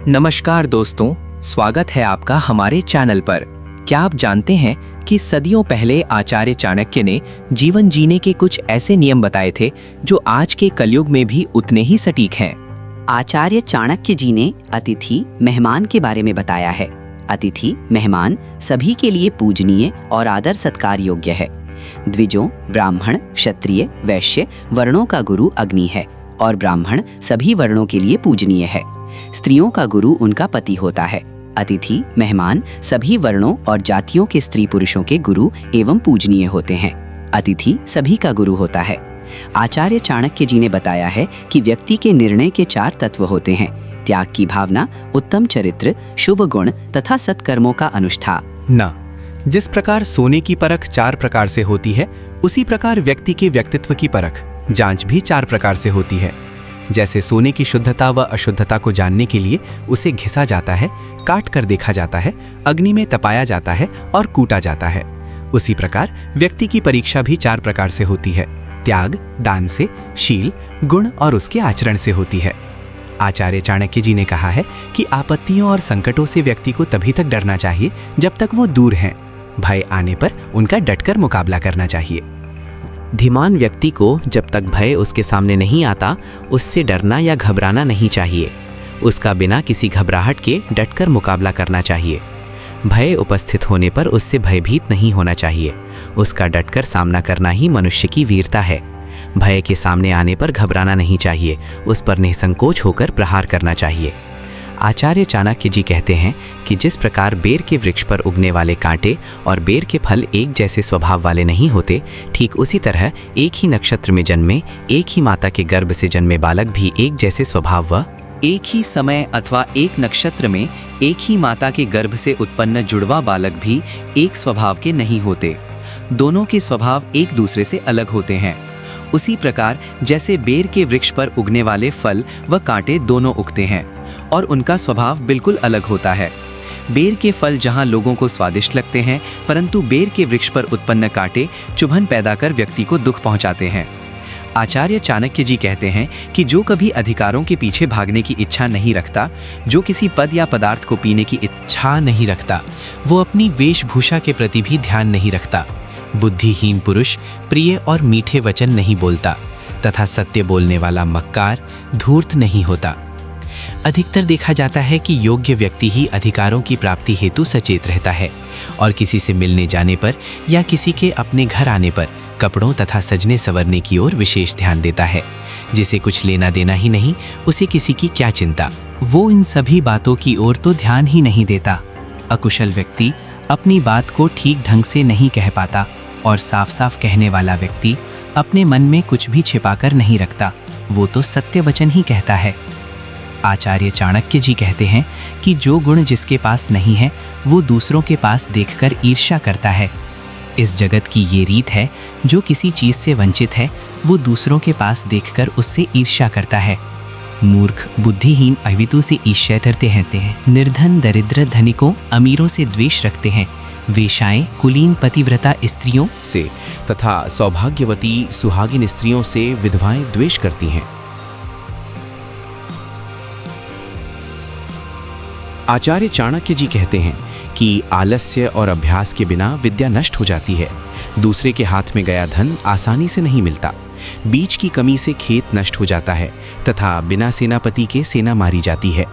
नमस्कार दोस्तों, स्वागत है आपका हमारे चैनल पर। क्या आप जानते हैं कि सदियों पहले आचार्य चाणक्य ने जीवन जीने के कुछ ऐसे नियम बताए थे जो आज के कलयुग में भी उतने ही सटीक हैं। आचार्य चाणक्य जी ने अतिथि मेहमान के बारे में बताया है। अतिथि मेहमान सभी के लिए पूजनीय और आदर सत्कार योग्य है। द्विजों, ब्राह्मण, क्षत्रिय, वैश्य वर्णों का गुरु अग्नि है और ब्राह्मण सभी वर्णों के लिए पूजनीय है। स्त्रियों का गुरु उनका पति होता है। अतिथि मेहमान सभी वर्णों और जातियों के स्त्री पुरुषों के गुरु एवं पूजनीय होते हैं। अतिथि सभी का गुरु होता है। आचार्य चाणक्य जी ने बताया है कि व्यक्ति के निर्णय के 4 तत्व होते हैं: त्याग की भावना, उत्तम चरित्र, शुभ गुण तथा सत्कर्मों का अनुष्ठान। जिस प्रकार सोने की परख 4 प्रकार से होती है, उसी प्रकार व्यक्ति के व्यक्तित्व की परख जांच भी 4 प्रकार से होती है। जैसे सोने की शुद्धता व अशुद्धता को जानने के लिए उसे घिसा जाता है, काट कर देखा जाता है, अग्नि में तपाया जाता है और कूटा जाता है, उसी प्रकार व्यक्ति की परीक्षा भी 4 प्रकार से होती है: त्याग, दान से, शील, गुण और उसके आचरण से होती है। आचार्य चाणक्य जी ने कहा है कि आपत्तियों और संकटों से व्यक्ति को तभी तक डरना चाहिए जब तक वो दूर हैं। भय आने पर उनका डटकर मुकाबला करना चाहिए। धीमान व्यक्ति को जब तक भय उसके सामने नहीं आता, उससे डरना या घबराना नहीं चाहिए। उसका बिना किसी घबराहट के डटकर मुकाबला करना चाहिए। भय उपस्थित होने पर उससे भयभीत नहीं होना चाहिए। उसका डटकर सामना करना ही मनुष्य की वीरता है। भय के सामने आने पर घबराना नहीं चाहिए, उस पर निसंकोच होकर प्रहार करना चाहिए। आचार्य चाणक्य जी कहते हैं कि जिस प्रकार बेर के वृक्ष पर उगने वाले कांटे और बेर के फल एक जैसे स्वभाव वाले नहीं होते, ठीक उसी तरह एक ही नक्षत्र में जन्मे, एक ही माता के गर्भ से जन्मे बालक भी एक जैसे स्वभाव व एक ही समय अथवा एक नक्षत्र में एक ही माता के गर्भ से उत्पन्न जुड़वा बालक भी एक स्वभाव के नहीं होते। दोनों के स्वभाव एक दूसरे से अलग होते हैं। उसी प्रकार जैसे बेर के वृक्ष पर उगने वाले फल व कांटे दोनों उगते हैं और उनका स्वभाव बिल्कुल अलग होता है। बेर के फल जहां लोगों को स्वादिष्ट लगते हैं, परंतु बेर के वृक्ष पर उत्पन्न कांटे चुभन पैदा कर व्यक्ति को दुख पहुंचाते हैं। आचार्य चाणक्य जी कहते हैं कि जो कभी अधिकारों के पीछे भागने की इच्छा नहीं रखता, जो किसी पद या पदार्थ को पीने की इच्छा नहीं रखता, वो अपनी वेशभूषा के प्रति भी ध्यान नहीं रखता। बुद्धिहीन पुरुष प्रिय और मीठे वचन नहीं बोलता तथा सत्य बोलने वाला मक्कार धूर्त नहीं होता। अधिकतर देखा जाता है कि योग्य व्यक्ति ही अधिकारों की प्राप्ति हेतु सचेत रहता है और किसी से मिलने जाने पर या किसी के अपने घर आने पर कपड़ों तथा सजने संवरने की ओर विशेष ध्यान देता है। जिसे कुछ लेना देना ही नहीं, उसे किसी की क्या चिंता। वो इन सभी बातों की ओर तो ध्यान ही नहीं देता। अकुशल व्यक्ति अपनी बात को ठीक ढंग से नहीं कह पाता और साफ साफ कहने वाला व्यक्ति अपने मन में कुछ भी छिपाकर नहीं रखता, वो तो सत्य वचन ही कहता है। आचार्य चाणक्य जी कहते हैं कि जो गुण जिसके पास नहीं है, वो दूसरों के पास देखकर ईर्ष्या करता है। इस जगत की ये रीत है, जो किसी चीज से वंचित है, वो दूसरों के पास देखकर उससे ईर्ष्या करता है। मूर्ख, बुद्धिहीन अवितु से ईर्ष्या करते हैं। निर्धन दरिद्र धनिकों अमीरों से द्वेष रखते हैं। वेश्याएं कुलीन पतिव्रता स्त्रियों से तथा सौभाग्यवती सुहागिन स्त्रियों से विधवाएं द्वेष करती हैं। आचार्य चाणक्य जी कहते हैं कि आलस्य और अभ्यास के बिना विद्या नष्ट हो जाती है। दूसरे के हाथ में गया धन आसानी से नहीं मिलता। बीज की कमी से खेत नष्ट हो जाता है तथा बिना सेनापति के सेना मारी जाती है।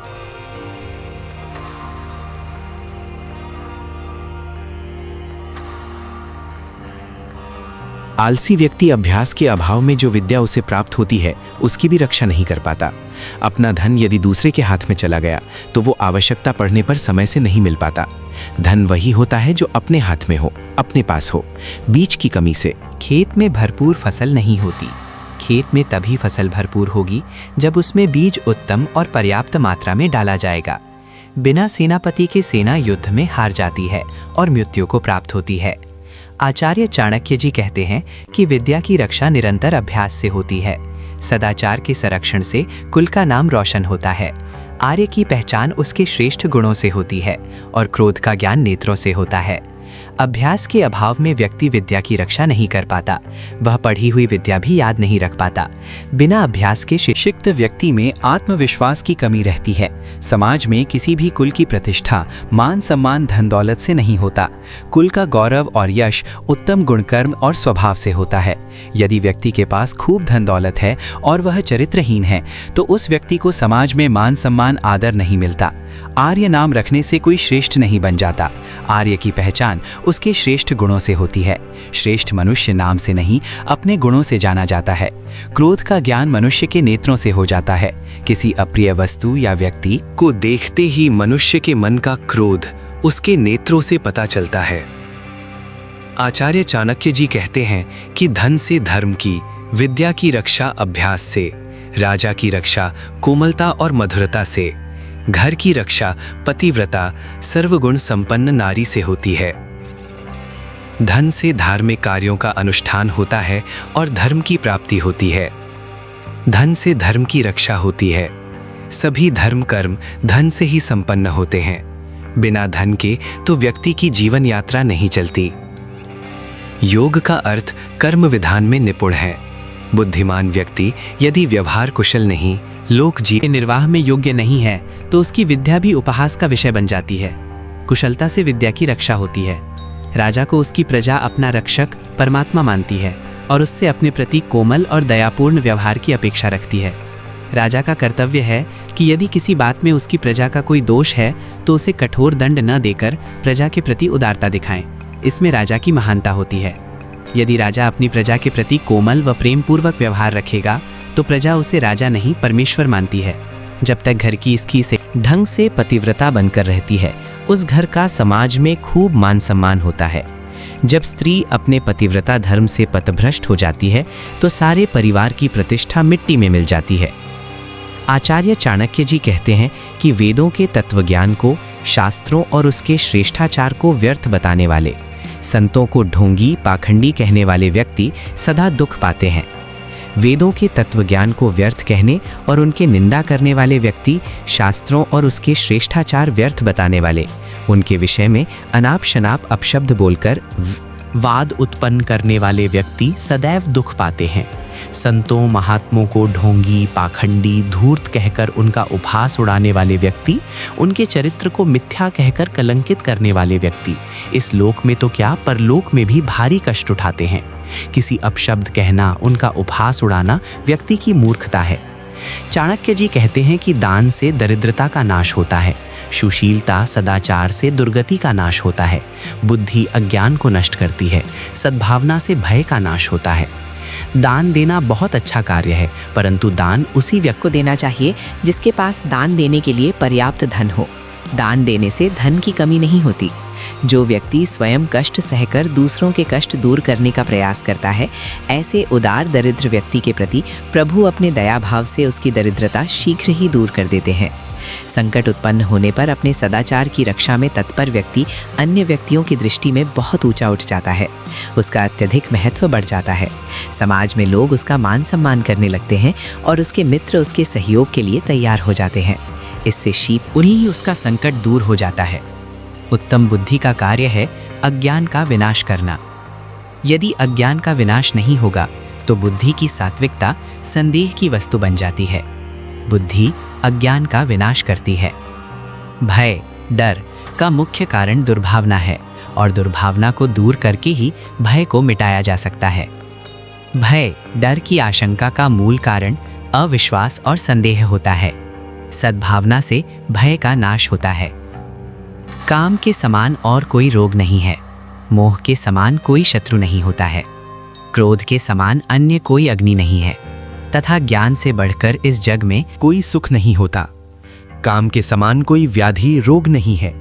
आलसी व्यक्ति अभ्यास के अभाव में जो विद्या उसे प्राप्त होती है, उसकी भी रक्षा नहीं कर पाता। अपना धन यदि दूसरे के हाथ में चला गया तो वो आवश्यकता पड़ने पर समय से नहीं मिल पाता। धन वही होता है जो अपने हाथ में हो, अपने पास हो। बीज की कमी से खेत में भरपूर फसल नहीं होती। खेत में तभी फसल भरपूर होगी जब उसमें बीज उत्तम और पर्याप्त मात्रा में डाला जाएगा। बिना सेनापति के सेना युद्ध में हार जाती है और मृत्यु को प्राप्त होती है। आचार्य चाणक्य जी कहते हैं कि विद्या की रक्षा निरंतर अभ्यास से होती है। सदाचार के संरक्षण से कुल का नाम रोशन होता है। आर्य की पहचान उसके श्रेष्ठ गुणों से होती है और क्रोध का ज्ञान नेत्रों से होता है। अभ्यास के अभाव में व्यक्ति विद्या की रक्षा नहीं कर पाता, वह पढ़ी हुई विद्या भी याद नहीं रख पाता। बिना अभ्यास के शिक्षित व्यक्ति में आत्मविश्वास की कमी रहती है। समाज में किसी भी कुल की प्रतिष्ठा मान सम्मान धन दौलत से नहीं होता। कुल का गौरव और यश उत्तम गुणकर्म और स्वभाव से होता है। यदि व्यक्ति के पास खूब धन दौलत है और वह चरित्रहीन है तो उस व्यक्ति को समाज में मान सम्मान आदर नहीं मिलता। आर्य नाम रखने से कोई श्रेष्ठ नहीं बन जाता। आर्य की पहचान उसके श्रेष्ठ गुणों से होती है। श्रेष्ठ मनुष्य नाम से नहीं अपने गुणों से जाना जाता है। क्रोध का ज्ञान मनुष्य के नेत्रों से हो जाता है। किसी अप्रिय वस्तु या व्यक्ति को देखते ही मनुष्य के मन का क्रोध उसके नेत्रों से पता चलता है। आचार्य चाणक्य जी कहते हैं कि धन से धर्म की, विद्या की रक्षा अभ्यास से, राजा की रक्षा कोमलता और मधुरता से, घर की रक्षा पतिव्रता सर्वगुण संपन्न नारी से होती है। धन से धार्मिक कार्यों का अनुष्ठान होता है और धर्म की प्राप्ति होती है। धन से धर्म की रक्षा होती है। सभी धर्म कर्म धन से ही संपन्न होते हैं। बिना धन के तो व्यक्ति की जीवन यात्रा नहीं चलती। योग का अर्थ कर्म विधान में निपुण है। बुद्धिमान व्यक्ति यदि व्यवहार कुशल नहीं, लोक जीवन निर्वाह में योग्य नहीं है तो उसकी विद्या भी उपहास का विषय बन जाती है। कुशलता से विद्या की रक्षा होती है। राजा को उसकी प्रजा अपना रक्षक परमात्मा मानती है और उससे अपने प्रति कोमल और दयापूर्ण व्यवहार की अपेक्षा रखती है। राजा का कर्तव्य है कि यदि किसी बात में उसकी प्रजा का कोई दोष है तो उसे कठोर दंड न देकर प्रजा के प्रति उदारता दिखाएं। इसमें राजा की महानता होती है। यदि राजा अपनी प्रजा के प्रति कोमल व प्रेम पूर्वक व्यवहार रखेगा तो प्रजा उसे राजा नहीं परमेश्वर मानती है। जब तक घर की स्त्री से ढंग से पतिव्रता बनकर रहती है उस घर का समाज में खूब मान सम्मान होता है। जब स्त्री अपने पतिव्रता धर्म से पथभ्रष्ट हो जाती है तो सारे परिवार की प्रतिष्ठा मिट्टी में मिल जाती है। आचार्य चाणक्य जी कहते हैं कि वेदों के तत्वज्ञान को, शास्त्रों और उसके श्रेष्ठाचार को व्यर्थ बताने वाले, संतों को ढोंगी पाखंडी कहने वाले व्यक्ति सदा दुख पाते हैं। वेदों के तत्वज्ञान को व्यर्थ कहने और उनके निंदा करने वाले व्यक्ति, शास्त्रों और उसके श्रेष्ठाचार व्यर्थ बताने वाले, उनके विषय में अनाप शनाप अपशब्द बोलकर वाद उत्पन्न करने वाले व्यक्ति सदैव दुख पाते हैं। संतों महात्मों को ढोंगी पाखंडी धूर्त कहकर उनका उपहास उड़ाने वाले व्यक्ति, उनके चरित्र को मिथ्या कहकर कलंकित करने वाले व्यक्ति इस लोक में तो क्या परलोक में भी भारी कष्ट उठाते हैं। किसी अपशब्द कहना, उनका उपहास उड़ाना व्यक्ति की मूर्खता है। चाणक्य जी कहते हैं कि दान से दरिद्रता का नाश होता है, सुशीलता सदाचार से दुर्गति का नाश होता है, बुद्धि अज्ञान को नष्ट करती है, सद्भावना से भय का नाश होता है। दान देना बहुत अच्छा कार्य है, परंतु दान उसी व्यक्ति को देना चाहिए जिसके पास दान देने के लिए पर्याप्त धन हो। दान देने से धन की कमी नहीं होती। जो व्यक्ति स्वयं कष्ट सहकर दूसरों के कष्ट दूर करने का प्रयास करता है, ऐसे उदार दरिद्र व्यक्ति के प्रति प्रभु अपने दया भाव से उसकी दरिद्रता शीघ्र ही दूर कर देते हैं। संकट उत्पन्न होने पर अपने सदाचार की रक्षा में तत्पर व्यक्ति अन्य व्यक्तियों की दृष्टि में बहुत ऊंचा उठ जाता है। उसका अत्यधिक महत्व बढ़ जाता है। समाज में लोग उसका मान सम्मान करने लगते हैं और उसके मित्र उसके सहयोग के लिए तैयार हो जाते हैं। इससे शीप उन्हीं ही उसका संकट दूर हो जाता है। उत्तम बुद्धि का कार्य है अज्ञान का विनाश करना। यदि अज्ञान का विनाश नहीं होगा तो बुद्धि की सात्विकता संदेह की वस्तु बन जाती है। बुद्धि अज्ञान का विनाश करती है। भय, डर का मुख्य कारण दुर्भावना है और दुर्भावना को दूर करके ही भय को मिटाया जा सकता है। भय, डर की आशंका का मूल कारण अविश्वास और संदेह होता है। सद्भावना से भय का नाश होता है। काम के समान और कोई रोग नहीं है। मोह के समान कोई शत्रु नहीं होता है। क्रोध के समान अन्य कोई अग्नि नहीं है तथा ज्ञान से बढ़कर इस जग में कोई सुख नहीं होता। काम के समान कोई व्याधि रोग नहीं है।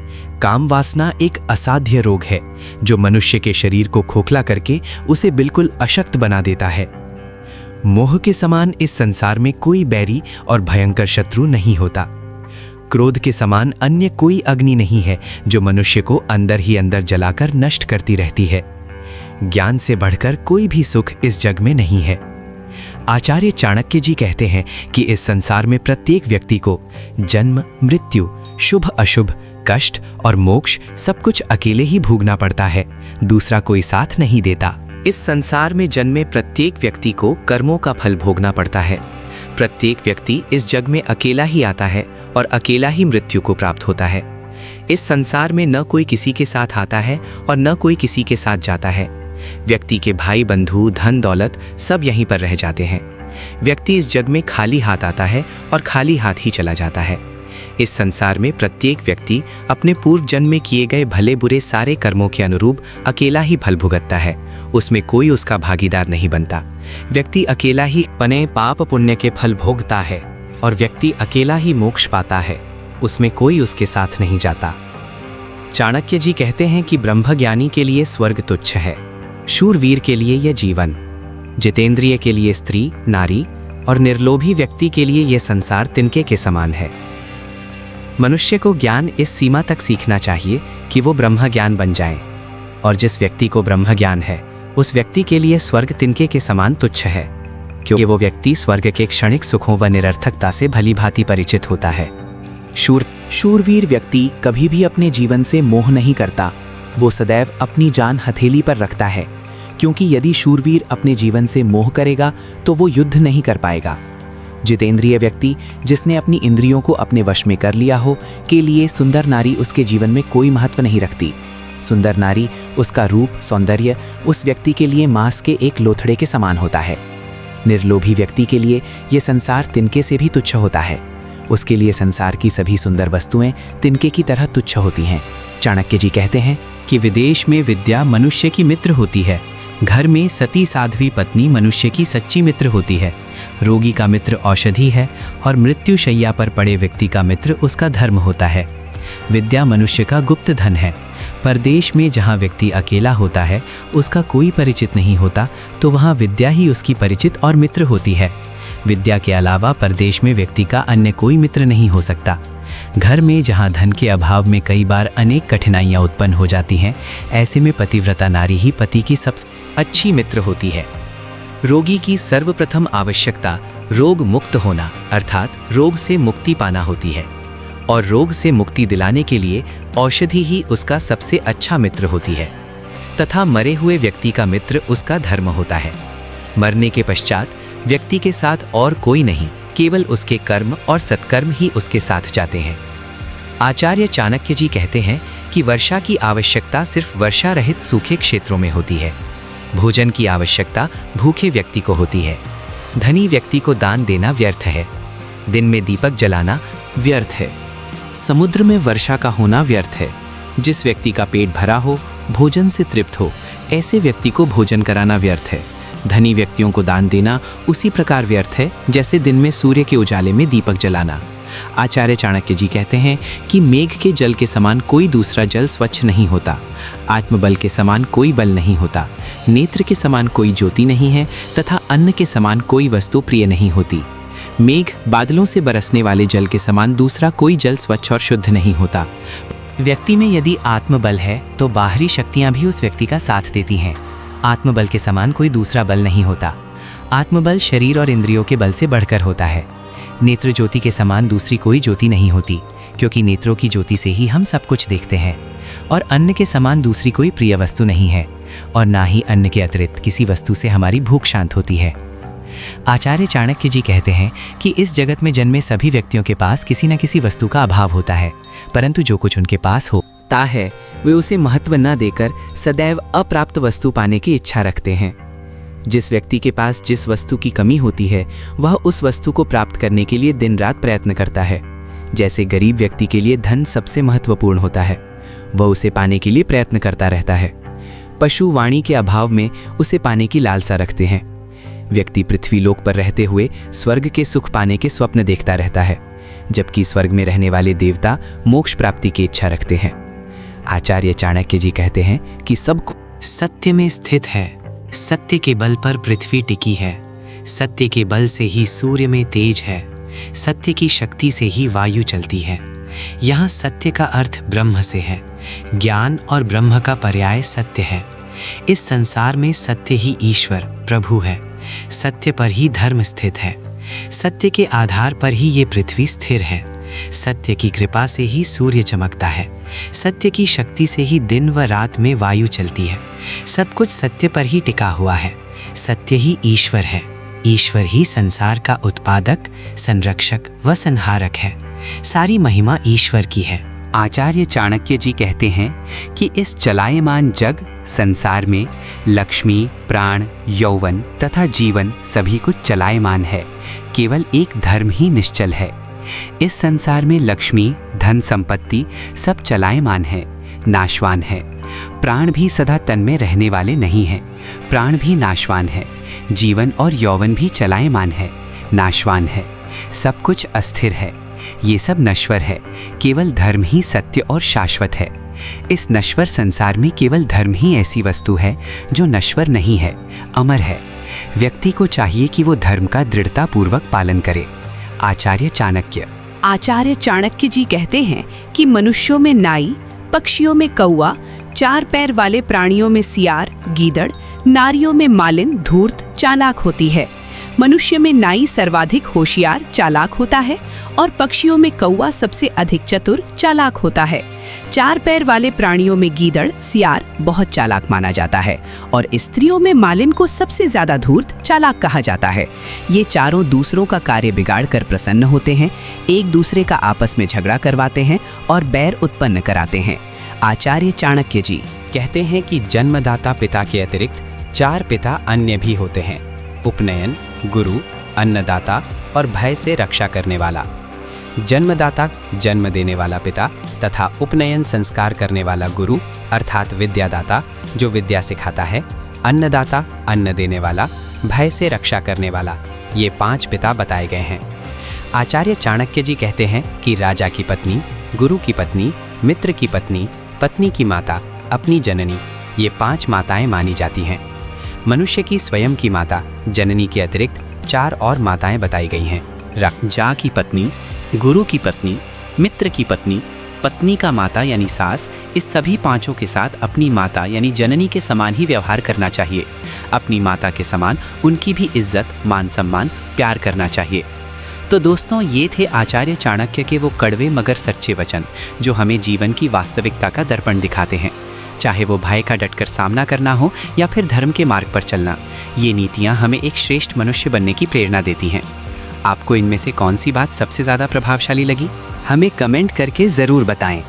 काम वासना एक असाध्य रोग है जो मनुष्य के शरीर को खोखला करके उसे बिल्कुल अशक्त बना देता है। मोह के समान इस संसार में कोई बैरी और भयंकर शत्रु नहीं होता। क्रोध के समान अन्य कोई अग्नि नहीं है जो मनुष्य को अंदर ही अंदर जलाकर नष्ट करती रहती है। ज्ञान से बढ़कर कोई भी सुख इस जग में नहीं है। आचार्य चाणक्य जी कहते हैं कि इस संसार में प्रत्येक व्यक्ति को जन्म, मृत्यु, शुभ अशुभ, कष्ट और मोक्ष सब कुछ अकेले ही भोगना पड़ता है, दूसरा कोई साथ नहीं देता। इस संसार में जन्मे प्रत्येक व्यक्ति को कर्मों का फल भोगना पड़ता है। प्रत्येक व्यक्ति इस जग में अकेला ही आता है और अकेला ही मृत्यु को प्राप्त होता है। इस संसार में न कोई किसी के साथ आता है और न कोई किसी के साथ जाता है। व्यक्ति के भाई बंधु धन दौलत सब यहीं पर रह जाते हैं। व्यक्ति इस जग में खाली हाथ आता है और खाली हाथ ही चला जाता है। इस संसार में प्रत्येक व्यक्ति अपने पूर्व जन्म में किए गए भले बुरे सारे कर्मों के अनुरूप अकेला ही फल भुगतता है, उसमें कोई उसका भागीदार नहीं बनता। व्यक्ति अकेला ही अपने पाप पुण्य के फल भोगता है और व्यक्ति अकेला ही मोक्ष पाता है, उसमें कोई उसके साथ नहीं जाता। चाणक्य जी कहते हैं कि ब्रह्मज्ञानी के लिए स्वर्ग तुच्छ है, शूरवीर के लिए यह जीवन, जितेंद्रिय के लिए स्त्री नारी और निर्लोभी व्यक्ति के लिए यह संसार तिनके के समान है। मनुष्य को ज्ञान इस सीमा तक सीखना चाहिए कि वो ब्रह्म ज्ञान बन जाए, और जिस व्यक्ति को ब्रह्म ज्ञान है उस व्यक्ति के लिए स्वर्ग तिनके के समान तुच्छ है, क्योंकि वो व्यक्ति स्वर्ग के क्षणिक सुखों व निरर्थकता से भली भांति परिचित होता है। शूरवीर व्यक्ति कभी भी अपने जीवन से मोह नहीं करता, वो सदैव अपनी जान हथेली पर रखता है, क्योंकि यदि शूरवीर अपने जीवन से मोह करेगा तो वो युद्ध नहीं कर पाएगा। जितेंद्रिय व्यक्ति जिसने अपनी इंद्रियों को अपने वश में कर लिया हो के लिए सुंदर नारी उसके जीवन में कोई महत्व नहीं रखती। सुंदर नारी, उसका रूप सौंदर्य उस व्यक्ति के लिए मांस के एक लोथड़े के समान होता है। निर्लोभी व्यक्ति के लिए ये संसार तिनके से भी तुच्छ होता है, उसके लिए संसार की सभी सुंदर वस्तुएं तिनके की तरह तुच्छ होती हैं। चाणक्य जी कहते हैं कि विदेश में विद्या मनुष्य की मित्र होती है, घर में सती साध्वी पत्नी मनुष्य की सच्ची मित्र होती है। रोगी का मित्र औषधि है और मृत्यु शैया पर पड़े व्यक्ति का मित्र उसका धर्म होता है। विद्या मनुष्य का गुप्त धन है। परदेश में जहाँ व्यक्ति अकेला होता है, उसका कोई परिचित नहीं होता, तो वहाँ विद्या ही उसकी परिचित और मित्र होती है। विद्या के अलावा परदेश में व्यक्ति का अन्य कोई मित्र नहीं हो सकता। घर में जहाँ धन के अभाव में कई बार अनेक कठिनाइयाँ उत्पन्न हो जाती हैं, ऐसे में पतिव्रता नारी ही पति की सबसे अच्छी मित्र होती है। रोगी की सर्वप्रथम आवश्यकता रोग मुक्त होना अर्थात रोग से मुक्ति पाना होती है, और रोग से मुक्ति दिलाने के लिए औषधि ही उसका सबसे अच्छा मित्र होती है, तथा मरे हुए व्यक्ति का मित्र उसका धर्म होता है। मरने के पश्चात व्यक्ति के साथ और कोई नहीं, केवल उसके कर्म और सत्कर्म ही उसके साथ जाते हैं। आचार्य चाणक्य जी कहते हैं कि वर्षा की आवश्यकता सिर्फ वर्षा रहित सूखे क्षेत्रों में होती है। भोजन की आवश्यकता भूखे व्यक्ति को होती है। धनी व्यक्ति को दान देना व्यर्थ है। दिन में दीपक जलाना व्यर्थ है। समुद्र में वर्षा का होना व्यर्थ है। जिस व्यक्ति का पेट भरा हो, भोजन से तृप्त हो, ऐसे व्यक्ति को भोजन कराना व्यर्थ है। धनी व्यक्तियों को दान देना उसी प्रकार व्यर्थ है जैसे दिन में सूर्य के उजाले में दीपक जलाना। आचार्य चाणक्य जी कहते हैं कि मेघ के जल के समान कोई दूसरा जल स्वच्छ नहीं होता, आत्मबल के समान कोई बल नहीं होता, नेत्र के समान कोई ज्योति नहीं है, तथा अन्न के समान कोई वस्तु प्रिय नहीं होती। मेघ बादलों से बरसने वाले जल के समान दूसरा कोई जल स्वच्छ और शुद्ध नहीं होता। व्यक्ति में यदि आत्मबल है तो बाहरी शक्तियां भी उस व्यक्ति का साथ देती हैं। आत्मबल के समान कोई दूसरा बल नहीं होता। आत्मबल शरीर और इंद्रियों के बल से बढ़कर होता है। नेत्र ज्योति के समान दूसरी कोई ज्योति नहीं होती, क्योंकि नेत्रों की ज्योति से ही हम सब कुछ देखते हैं। और अन्न के समान दूसरी कोई प्रिय वस्तु नहीं है, और ना ही अन्न के अतिरिक्त किसी वस्तु से हमारी भूख शांत होती है। आचार्य चाणक्य जी कहते हैं कि इस जगत में जन्मे सभी व्यक्तियों के पास किसी न किसी वस्तु का अभाव होता है, परंतु जो कुछ उनके पास होता है वे उसे महत्व न देकर सदैव अप्राप्त वस्तु पाने की इच्छा रखते हैं। जिस व्यक्ति के पास जिस वस्तु की कमी होती है वह उस वस्तु को प्राप्त करने के लिए दिन रात प्रयत्न करता है। जैसे गरीब व्यक्ति के लिए धन सबसे महत्वपूर्ण होता है, वह उसे पाने के लिए प्रयत्न करता रहता है। पशु वाणी के अभाव में उसे पाने की लालसा रखते हैं। व्यक्ति पृथ्वी लोक पर रहते हुए स्वर्ग के सुख पाने के स्वप्न देखता रहता है, जबकि स्वर्ग में रहने वाले देवता मोक्ष प्राप्ति की इच्छा रखते हैं। आचार्य चाणक्य जी कहते हैं कि सब सत्य में स्थित है। सत्य के बल पर पृथ्वी टिकी है। सत्य के बल से ही सूर्य में तेज है। सत्य की शक्ति से ही वायु चलती है। यहाँ सत्य का अर्थ ब्रह्म से है। ज्ञान और ब्रह्म का पर्याय सत्य है। इस संसार में सत्य ही ईश्वर प्रभु है। सत्य पर ही धर्म स्थित है। सत्य के आधार पर ही ये पृथ्वी स्थिर है। सत्य की कृपा से ही सूर्य चमकता है। सत्य की शक्ति से ही दिन व रात में वायु चलती है। सब कुछ सत्य पर ही टिका हुआ है। सत्य ही ईश्वर है। ईश्वर ही संसार का उत्पादक, संरक्षक व संहारक है। सारी महिमा ईश्वर की है। आचार्य चाणक्य जी कहते हैं कि इस चलायमान जग संसार में लक्ष्मी, प्राण, यौवन तथा जीवन सभी कुछ चलायमान है। केवल एक धर्म ही निश्चल है। इस संसार में लक्ष्मी, धन संपत्ति सब चलायमान है, नाशवान है। प्राण भी सदा तन में रहने वाले नहीं हैं। प्राण भी नाशवान है। जीवन और यौवन भी चलायमान है, नाशवान है। सब कुछ अस्थिर है। ये सब नश्वर है। केवल धर्म ही सत्य और शाश्वत है। इस नश्वर संसार में केवल धर्म ही ऐसी वस्तु है जो नश्वर नहीं है, अमर है। व्यक्ति को चाहिए कि वो धर्म का दृढ़तापूर्वक पालन करे। आचार्य चाणक्य। आचार्य चाणक्य जी कहते हैं कि मनुष्यों में नाई, पक्षियों में कौआ, चार पैर वाले प्राणियों में सियार, गीदड़, नारियों में मालिन, धूर्त, चालाक होती है। मनुष्य में नाई सर्वाधिक होशियार, चालाक होता है और पक्षियों में कौआ सबसे अधिक चतुर, चालाक होता है। चार पैर वाले प्राणियों में गीदड़, सियार बहुत चालाक माना जाता है और स्त्रियों में मालिन को सबसे ज्यादा धूर्त, चालाक कहा जाता है। ये चारों दूसरों का कार्य बिगाड़ कर प्रसन्न होते हैं, एक दूसरे का आपस में झगड़ा करवाते हैं और बैर उत्पन्न कराते हैं। आचार्य चाणक्य जी कहते हैं कि जन्मदाता पिता के अतिरिक्त 4 पिता अन्य भी होते हैं। उपनयन, गुरु, अन्नदाता और भय से रक्षा करने वाला। जन्मदाता जन्म देने वाला पिता तथा उपनयन संस्कार करने वाला गुरु अर्थात विद्यादाता जो विद्या सिखाता है। अन्नदाता अन्न देने वाला, भय से रक्षा करने वाला। ये 5 पिता बताए गए हैं। आचार्य चाणक्य जी कहते हैं कि राजा की पत्नी, गुरु की पत्नी, मित्र की पत्नी, पत्नी की माता, अपनी जननी, ये 5 माताएं मानी जाती हैं। मनुष्य की स्वयं की माता जननी के अतिरिक्त 4 और माताएं बताई गई हैं। जा की पत्नी, गुरु की पत्नी, मित्र की पत्नी, पत्नी का माता यानी सास। इस सभी 5 के साथ अपनी माता यानी जननी के समान ही व्यवहार करना चाहिए। अपनी माता के समान उनकी भी इज्जत, मान सम्मान, प्यार करना चाहिए। तो दोस्तों, ये थे आचार्य चाणक्य के वो कड़वे मगर सच्चे वचन जो हमें जीवन की वास्तविकता का दर्पण दिखाते हैं। चाहे वो भय का डटकर सामना करना हो या फिर धर्म के मार्ग पर चलना, ये नीतियाँ हमें एक श्रेष्ठ मनुष्य बनने की प्रेरणा देती हैं। आपको इनमें से कौन सी बात सबसे ज़्यादा प्रभावशाली लगी? हमें कमेंट करके ज़रूर बताएं।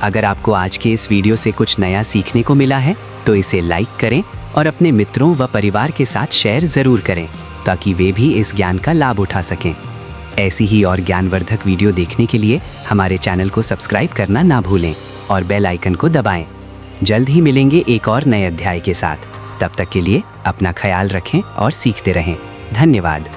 अगर आपको आज के इस वीडियो से कुछ नया सीखने को मिला है तो इसे लाइक करें और अपने मित्रों व परिवार के साथ शेयर ज़रूर करें ताकि वे भी इस ज्ञान का लाभ उठा सकें। ऐसी ही और ज्ञानवर्धक वीडियो देखने के लिए हमारे चैनल को सब्सक्राइब करना ना भूलें और बेल आइकन को दबाएं। जल्द ही मिलेंगे एक और नए अध्याय के साथ। तब तक के लिए अपना ख्याल रखें और सीखते रहें। धन्यवाद।